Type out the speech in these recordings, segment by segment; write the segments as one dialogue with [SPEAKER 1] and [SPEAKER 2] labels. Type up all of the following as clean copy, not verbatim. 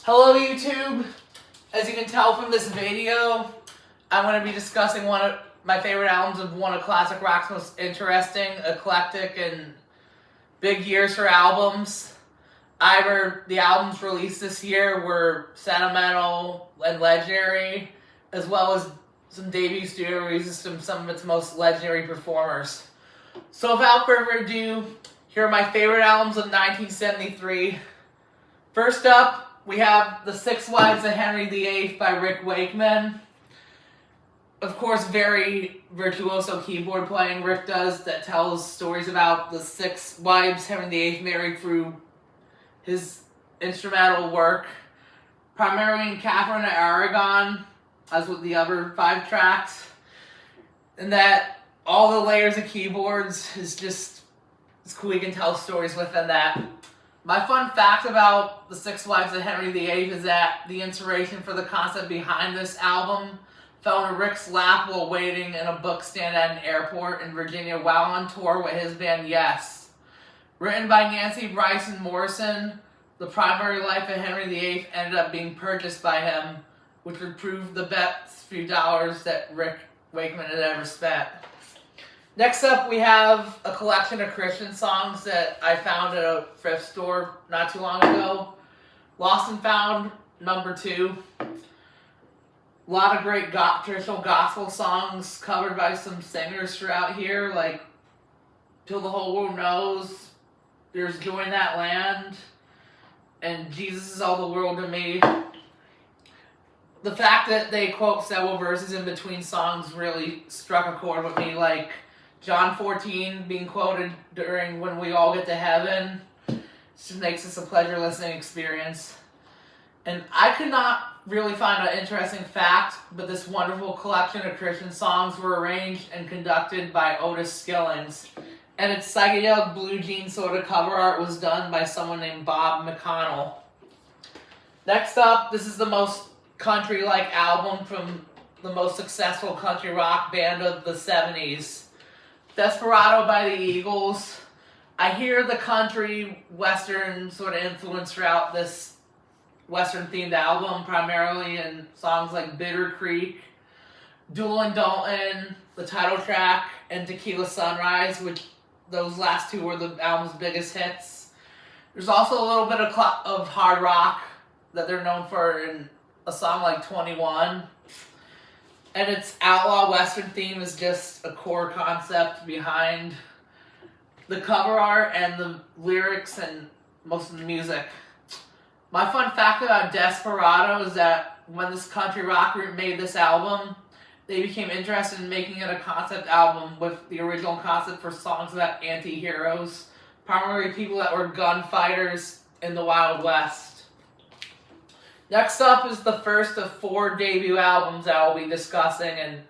[SPEAKER 1] Hello YouTube! As you can tell from this video, I'm going to be discussing one of my favorite albums of one of classic rock's most interesting, eclectic, and big years for albums. Either the albums released this year were sentimental and legendary, as well as some debut studio releases from some of its most legendary performers. So without further ado, here are my favorite albums of 1973. First up, we have The Six Wives of Henry VIII by Rick Wakeman. Of course, very virtuoso keyboard playing Rick does that tells stories about the six wives Henry VIII married through his instrumental work, primarily in Catherine of Aragon, as with the other 5 tracks. And that all the layers of keyboards is just, it's cool you can tell stories within that. My fun fact about The Six Wives of Henry VIII is that the inspiration for the concept behind this album fell into Rick's lap while waiting in a book stand at an airport in Virginia while on tour with his band Yes. Written by Nancy Bryson Morrison, The Primary Life of Henry VIII ended up being purchased by him, which would prove the best few dollars that Rick Wakeman had ever spent. Next up, we have a collection of Christian songs that I found at a thrift store not too long ago. Lost and Found, number 2. A lot of great traditional gospel songs covered by some singers throughout here, like Till the Whole World Knows, There's Joy in That Land, and Jesus Is All the World to Me. The fact that they quote several verses in between songs really struck a chord with me, like John 14 being quoted during When We All Get to Heaven. It just makes this a pleasure listening experience. And I could not really find an interesting fact, but this wonderful collection of Christian songs were arranged and conducted by Otis Skillings. And its psychedelic blue jean sort of cover art was done by someone named Bob McConnell. Next up, this is the most country-like album from the most successful country rock band of the 70s. Desperado by the Eagles. I hear the country western sort of influence throughout this western-themed album, primarily in songs like Bitter Creek, Doolin' Dalton, the title track, and Tequila Sunrise, which those last 2 were the album's biggest hits. There's also a little bit of hard rock that they're known for in a song like 21. And its outlaw western theme is just a core concept behind the cover art and the lyrics and most of the music. My fun fact about Desperado is that when this country rock group made this album, they became interested in making it a concept album with the original concept for songs about anti-heroes, primarily people that were gunfighters in the Wild West. Next up is the first of 4 debut albums that I'll be discussing, and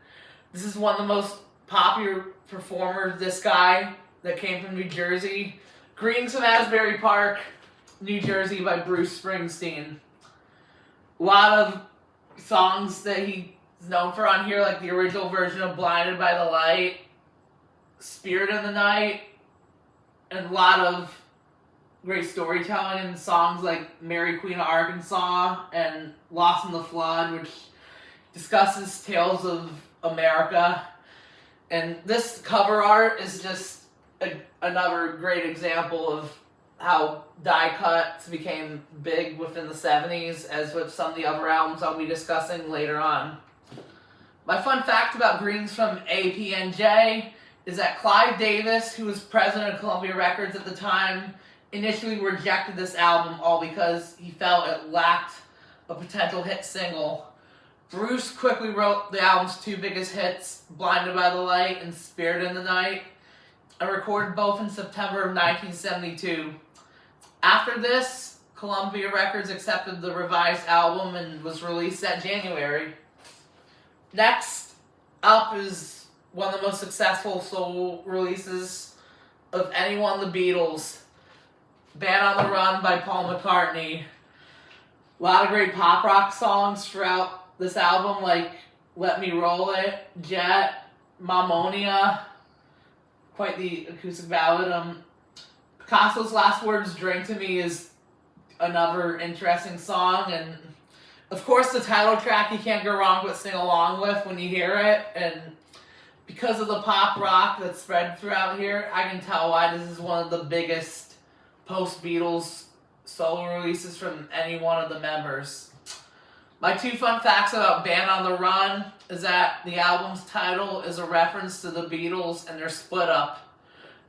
[SPEAKER 1] this is one of the most popular performers, this guy that came from New Jersey. Greetings from Asbury Park, New Jersey by Bruce Springsteen. A lot of songs that he's known for on here, like the original version of Blinded by the Light, Spirit in the Night, and a lot of great storytelling in songs like Mary Queen of Arkansas and Lost in the Flood, which discusses tales of America. And this cover art is just another great example of how die cuts became big within the 70s, as with some of the other albums I'll be discussing later on. My fun fact about Greetings from APNJ is that Clive Davis, who was president of Columbia Records at the time, initially rejected this album all because he felt it lacked a potential hit single. Bruce quickly wrote the album's 2 biggest hits, Blinded by the Light and Spirit in the Night, and recorded both in September of 1972. After this, Columbia Records accepted the revised album and was released that January. Next up is one of the most successful soul releases of anyone, the Beatles. Band on the Run by Paul McCartney. A lot of great pop rock songs throughout this album, like Let Me Roll It, Jet, Mammonia, quite the acoustic ballad. Picasso's Last Words, Drink to Me, is another interesting song, and of course the title track you can't go wrong but sing along with when you hear it, and because of the pop rock that's spread throughout here, I can tell why this is one of the biggest post-Beatles solo releases from any one of the members. My 2 fun facts about Band on the Run is that the album's title is a reference to the Beatles and their split up.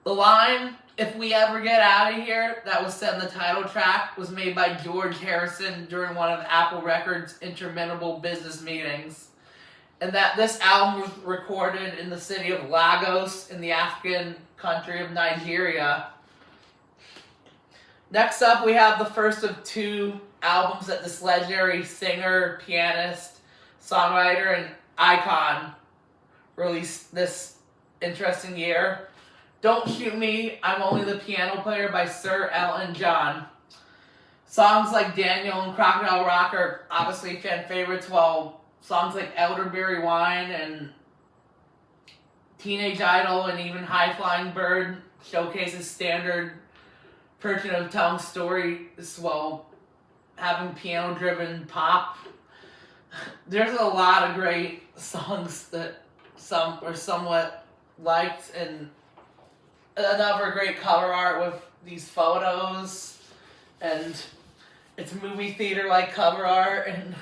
[SPEAKER 1] The line, "If we ever get out of here," that was said in the title track, was made by George Harrison during one of Apple Records' interminable business meetings. And that this album was recorded in the city of Lagos in the African country of Nigeria. Next up, we have the first of 2 albums that this legendary singer, pianist, songwriter, and icon released this interesting year. Don't Shoot Me, I'm Only the Piano Player by Sir Elton John. Songs like Daniel and Crocodile Rock are obviously fan favorites, while songs like Elderberry Wine and Teenage Idol and even High Flying Bird showcases standard version of telling stories while having piano-driven pop. There's a lot of great songs that some are somewhat liked, and another great cover art with these photos, and it's movie theater-like cover art, and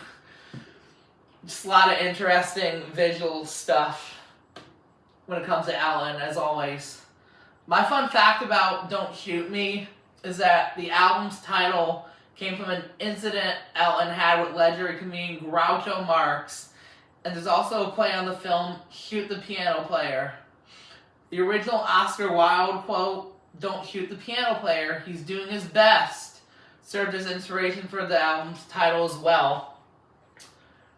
[SPEAKER 1] just a lot of interesting visual stuff when it comes to Elton, as always. My fun fact about Don't Shoot Me is that the album's title came from an incident Elton had with legendary comedian Groucho Marx, and there's also a play on the film Shoot the Piano Player. The original Oscar Wilde quote, "Don't shoot the piano player, he's doing his best," served as inspiration for the album's title as well.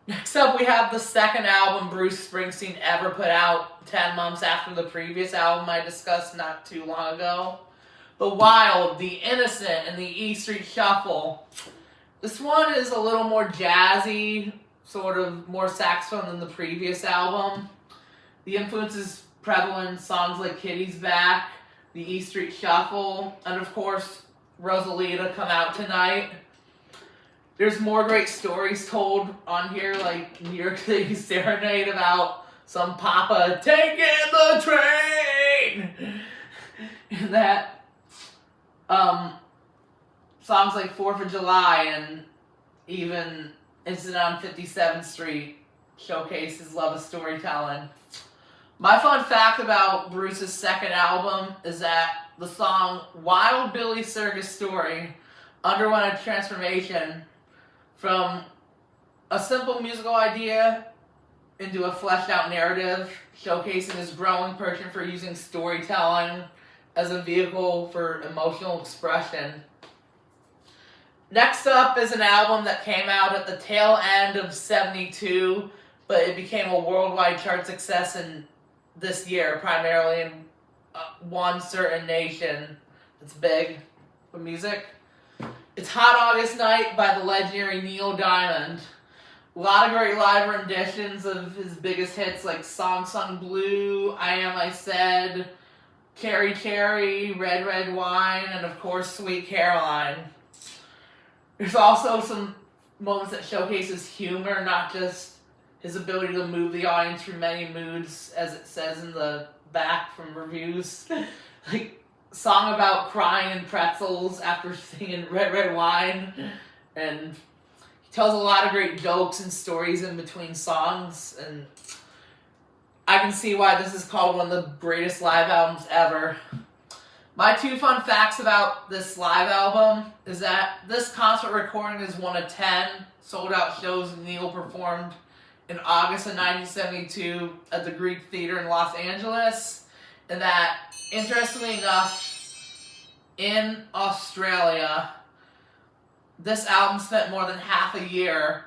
[SPEAKER 1] Next up, we have the second album Bruce Springsteen ever put out 10 months after the previous album I discussed not too long ago. The Wild, The Innocent, and the E Street Shuffle. This one is a little more jazzy, sort of more saxophone than the previous album. The influence is prevalent in songs like Kitty's Back, the E Street Shuffle, and of course, Rosalita, Come Out Tonight. There's more great stories told on here, like New York City Serenade about some papa taking the train. And that songs like 4th of July and even Incident on 57th Street showcase his love of storytelling. My fun fact about Bruce's second album is that the song Wild Billy Circus Story underwent a transformation from a simple musical idea into a fleshed out narrative, showcasing his growing passion for using storytelling as a vehicle for emotional expression. Next up is an album that came out at the tail end of '72, but it became a worldwide chart success in this year, primarily in one certain nation that's big for music. It's Hot August Night by the legendary Neil Diamond. A lot of great live renditions of his biggest hits like Song Sung Blue, I Am I Said, Cherry Cherry, Red Red Wine, and of course Sweet Caroline. There's also some moments that showcase his humor, not just his ability to move the audience through many moods, as it says in the back from reviews. Like, song about crying in pretzels after singing Red Red Wine, and he tells a lot of great jokes and stories in between songs, and I can see why this is called one of the greatest live albums ever. My 2 fun facts about this live album is that this concert recording is one of 10 sold-out shows Neil performed in August of 1972 at the Greek Theater in Los Angeles, and that, interestingly enough, in Australia, this album spent more than half a year,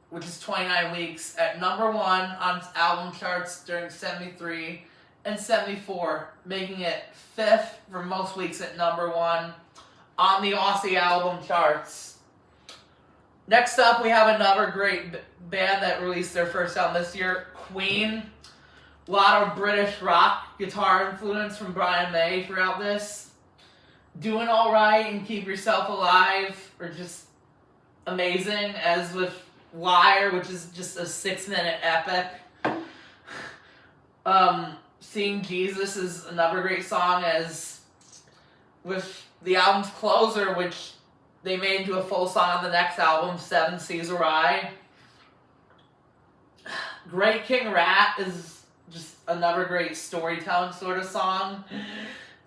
[SPEAKER 1] which is 29 weeks, at number 1 on album charts during 73 and 74, making it 5th for most weeks at number 1 on the Aussie album charts. Next up, we have another great band that released their first album this year, Queen. A lot of British rock guitar influence from Brian May throughout this. Doing Alright and Keep Yourself Alive are just amazing, as with Liar, which is just a 6-minute epic. Seeing Jesus is another great song, as with the album's closer, which they made into a full song on the next album, Seven Seas of Rye. Great King Rat is just another great storytelling sort of song.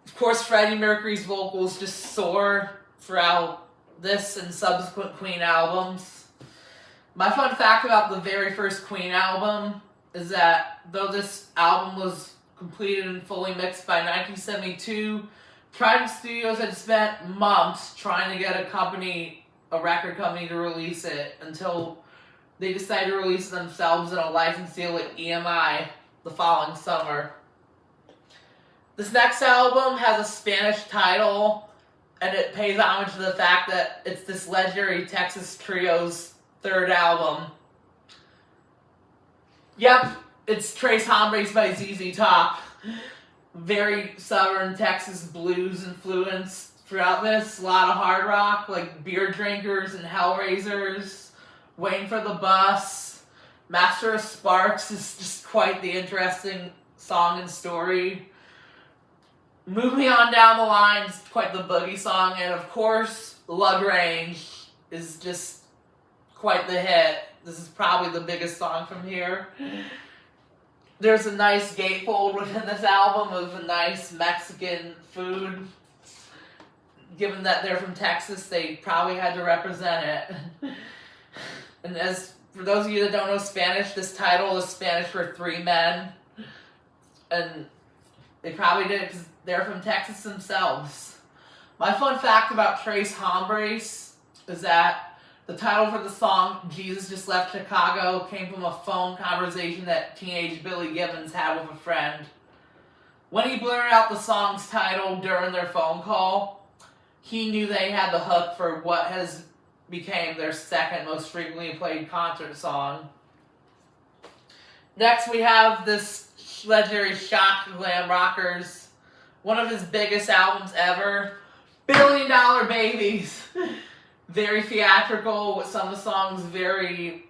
[SPEAKER 1] Of course, Freddie Mercury's vocals just soar throughout this and subsequent Queen albums. My fun fact about the very first Queen album is that though this album was completed and fully mixed by 1972, Trident Studios had spent months trying to get a record company to release it, until they decided to release it themselves in a license deal with EMI the following summer. This next album has a Spanish title, and it pays homage to the fact that it's this legendary Texas trio's third album. Yep, it's Tres Hombres by ZZ Top. Very southern Texas blues influence throughout this. A lot of hard rock, like Beer Drinkers and Hellraisers, Waiting for the Bus. Master of Sparks is just quite the interesting song and story. Moving on down the line is quite the boogie song, and of course, Lagrange is just quite the hit. This is probably the biggest song from here. There's a nice gatefold within this album of a nice Mexican food. Given that they're from Texas, they probably had to represent it. And as for those of you that don't know Spanish, this title is Spanish for three men. And they probably did it because they're from Texas themselves. My fun fact about Tres Hombres is that the title for the song, Jesus Just Left Chicago, came from a phone conversation that teenage Billy Gibbons had with a friend. When he blurted out the song's title during their phone call, he knew they had the hook for what has became their second most frequently played concert song. Next we have this legendary Shock Glam Rockers, one of his biggest albums ever, $1 Billion Babies. Very theatrical, with some of the songs very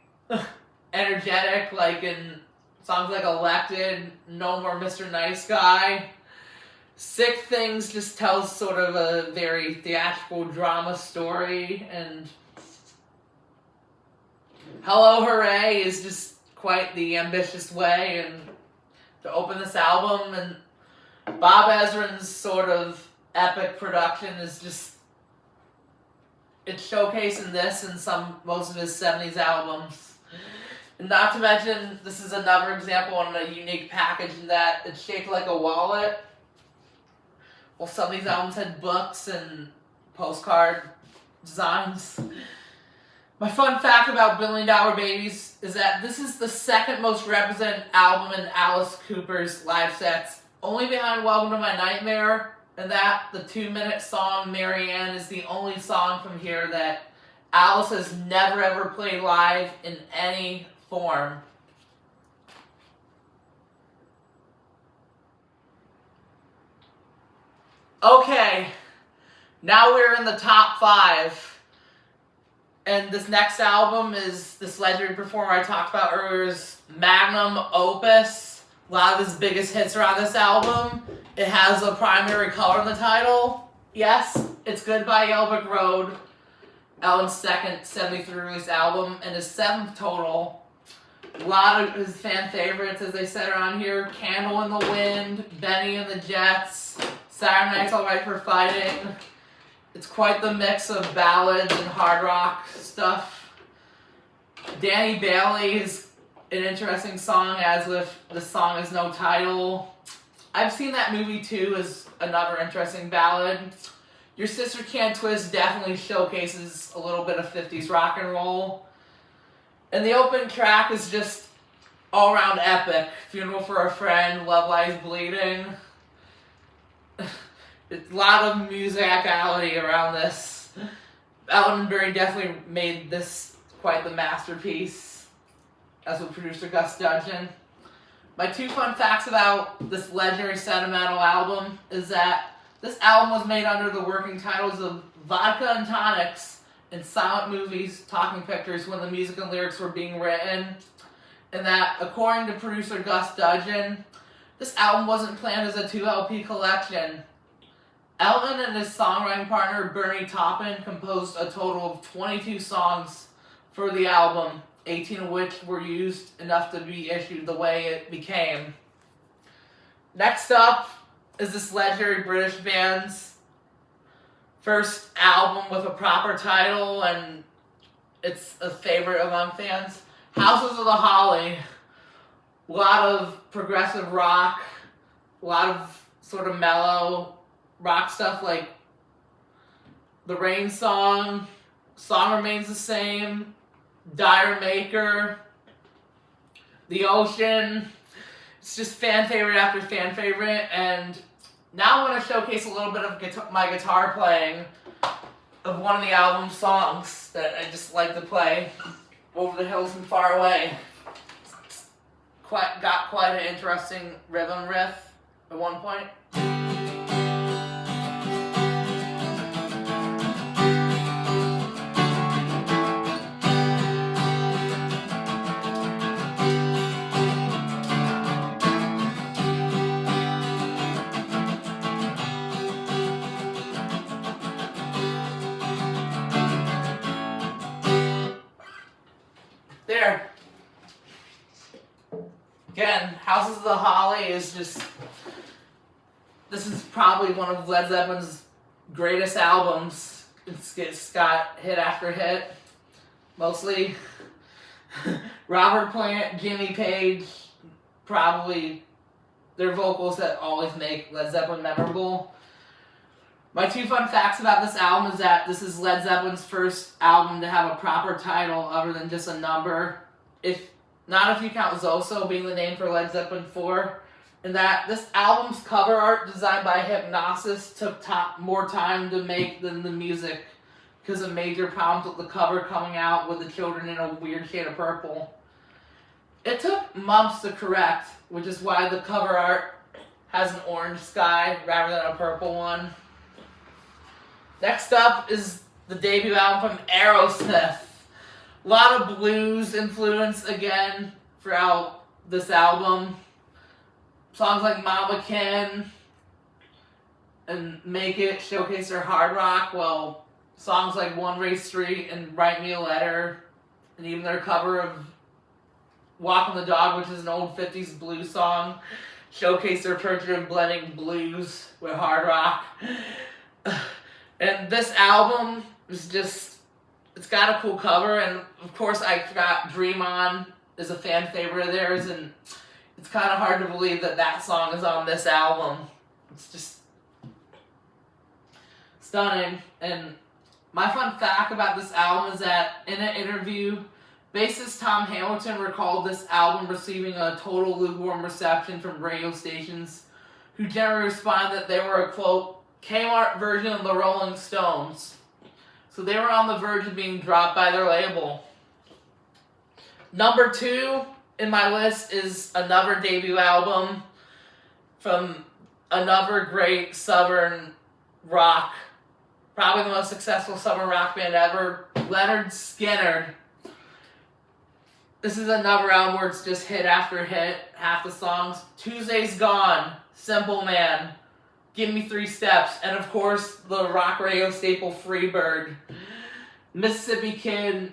[SPEAKER 1] energetic, like in songs like Elected, No More Mr. Nice Guy. Sick Things just tells sort of a very theatrical drama story, and Hello Hooray is just quite the ambitious way and to open this album, and Bob Ezrin's sort of epic production is just, it's showcasing this and most of his 70s albums. And not to mention, this is another example on a unique package in that it's shaped like a wallet. Well, some of these albums had books postcard designs. My fun fact about $1 Billion Babies is that this is the second most represented album in Alice Cooper's live sets, only behind Welcome to My Nightmare, and that the 2-minute song Marianne is the only song from here that Alice has never ever played live in any form. Okay, now we're in the top 5. And this next album is this legendary performer I talked about earlier, is magnum opus. A lot of his biggest hits are on this album. It has a primary color in the title. Yes, it's Goodbye Yellow Brick Road, Ellen's second 73 release album, and his 7th total. A lot of his fan favorites, as they said around here: Candle in the Wind, Benny and the Jets, Saturday Night's Alright for Fighting. It's quite the mix of ballads and hard rock stuff. Danny Bailey is an interesting song, as with the song is no title. I've Seen That Movie Too is another interesting ballad. Your Sister Can't Twist definitely showcases a little bit of 50s rock and roll. And the opening track is just all around epic. Funeral for a Friend, Love Lies Bleeding. It's a lot of musicality around this. Alton Berry definitely made this quite the masterpiece, as with producer Gus Dudgeon. My 2 fun facts about this legendary sentimental album is that This album was made under the working titles of Vodka and Tonics and Silent Movies, Talking Pictures when the music and lyrics were being written. And that, according to producer Gus Dudgeon, this album wasn't planned as a 2 LP collection. Elton and his songwriting partner Bernie Taupin composed a total of 22 songs for the album, 18 of which were used enough to be issued the way it became. Next up is this legendary British band's first album with a proper title, and it's a favorite among fans. Houses of the Holly. A lot of progressive rock, a lot of sort of mellow rock stuff like The Rain Song, Song Remains the Same, Dire Maker, The Ocean. It's just fan favorite after fan favorite, and now I want to showcase a little bit of my guitar playing of one of the album songs that I just like to play, Over the Hills and Far Away. Got quite an interesting rhythm riff at one point. There. Again, Houses of the Holly is just... This is probably one of Led Zeppelin's greatest albums. It's got hit after hit. Mostly Robert Plant, Jimmy Page, probably their vocals that always make Led Zeppelin memorable. My 2 fun facts about this album is that this is Led Zeppelin's first album to have a proper title other than just a number. Not if you count Zoso being the name for Led Zeppelin 4. And that this album's cover art, designed by Hipgnosis, took more time to make than the music because of major problems with the cover coming out with the children in a weird shade of purple. It took months to correct, which is why the cover art has an orange sky rather than a purple one. Next up is the debut album from Aerosmith. A lot of blues influence again throughout this album. Songs like Mama Kin and Make It showcase their hard rock, while songs like One Way Street and Write Me a Letter, and even their cover of Walking the Dog, which is an old 50s blues song, showcase their pursuit of blending blues with hard rock. And this album is just, it's got a cool cover, and of course I forgot Dream On is a fan favorite of theirs, and it's kind of hard to believe that that song is on this album. It's just stunning. And my fun fact about this album is that in an interview, bassist Tom Hamilton recalled this album receiving a total lukewarm reception from radio stations, who generally responded that they were a, quote, Kmart version of the Rolling Stones. So they were on the verge of being dropped by their label. Number 2 in my list is another debut album from another great Southern rock, probably the most successful Southern rock band ever, Lynyrd Skynyrd. This is another album where it's just hit after hit, half the songs. Tuesday's Gone, Simple Man, Give Me 3 Steps, and of course the rock radio staple Freebird. Mississippi Kid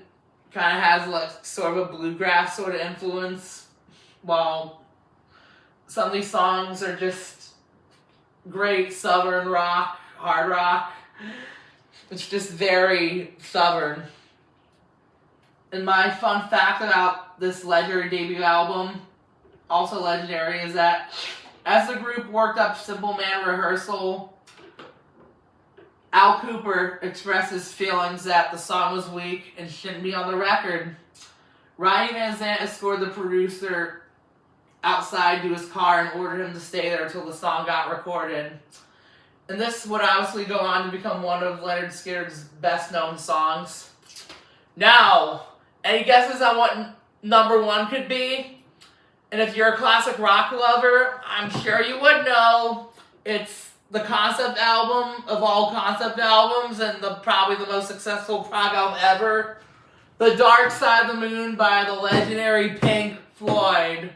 [SPEAKER 1] kind of has like sort of a bluegrass sort of influence, while some of these songs are just great Southern rock, hard rock. It's just very Southern. And my fun fact about this legendary debut album, also legendary, is that as the group worked up Simple Man rehearsal, Al Kooper expresses feelings that the song was weak and shouldn't be on the record. Ronnie Van Zant escorted the producer outside to his car and ordered him to stay there until the song got recorded. And this would obviously go on to become one of Lynyrd Skynyrd's best-known songs. Now, any guesses on what number 1 could be? And if you're a classic rock lover, I'm sure you would know. It's the concept album of all concept albums and probably the most successful prog album ever, The Dark Side of the Moon by the legendary Pink Floyd.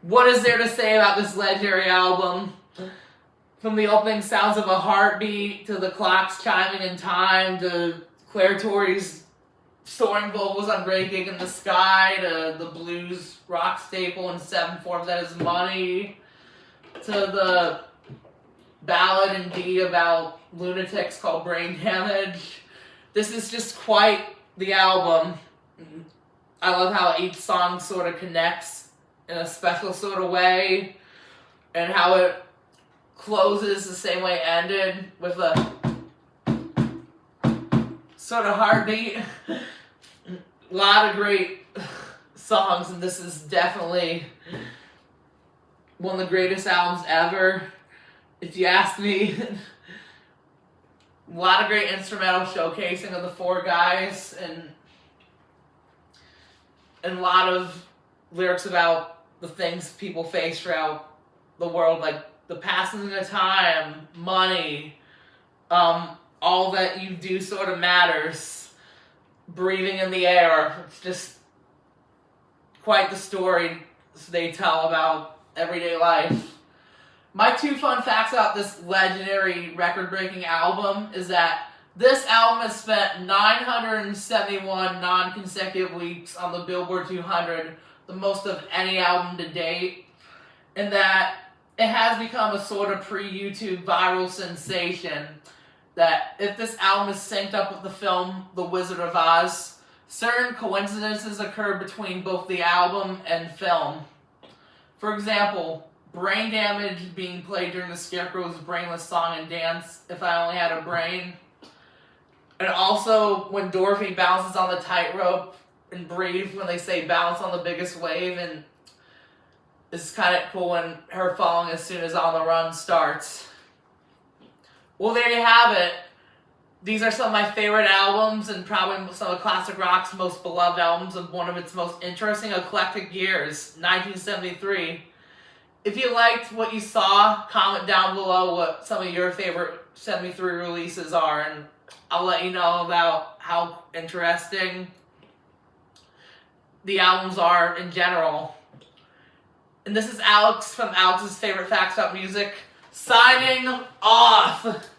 [SPEAKER 1] What is there to say about this legendary album? From the opening sounds of a heartbeat, to the clocks chiming in time, to Claire Torrey's soaring vocals on Great Gig in the Sky, to the blues rock staple in 7/4 That Is Money, to the ballad in D about lunatics called Brain Damage. This is just quite the album. I love how each song sort of connects in a special sort of way, and how it closes the same way it ended, with a sort of heartbeat. A lot of great songs, and this is definitely one of the greatest albums ever, if you ask me. A lot of great instrumental showcasing of the four guys, and a lot of lyrics about the things people face throughout the world, like the passing of time, money, all that you do sort of matters, breathing in the air. It's just quite the story they tell about everyday life. My 2 fun facts about this legendary record-breaking album is that this album has spent 971 non-consecutive weeks on the Billboard 200, the most of any album to date, and that it has become a sort of pre-YouTube viral sensation. That if this album is synced up with the film The Wizard of Oz, certain coincidences occur between both the album and film. For example, Brain Damage being played during the Scarecrow's brainless song and dance, If I Only Had a Brain. And also when Dorothy bounces on the tightrope and Breathe, when they say bounce on the biggest wave, and it's kind of cool when her falling as soon as On the Run starts. Well, there you have it. These are some of my favorite albums, and probably some of classic rock's most beloved albums of one of its most interesting eclectic years, 1973. If you liked what you saw, comment down below what some of your favorite 73 releases are, and I'll let you know about how interesting the albums are in general. And this is Alex from Alex's Favorite Facts About Music, signing off.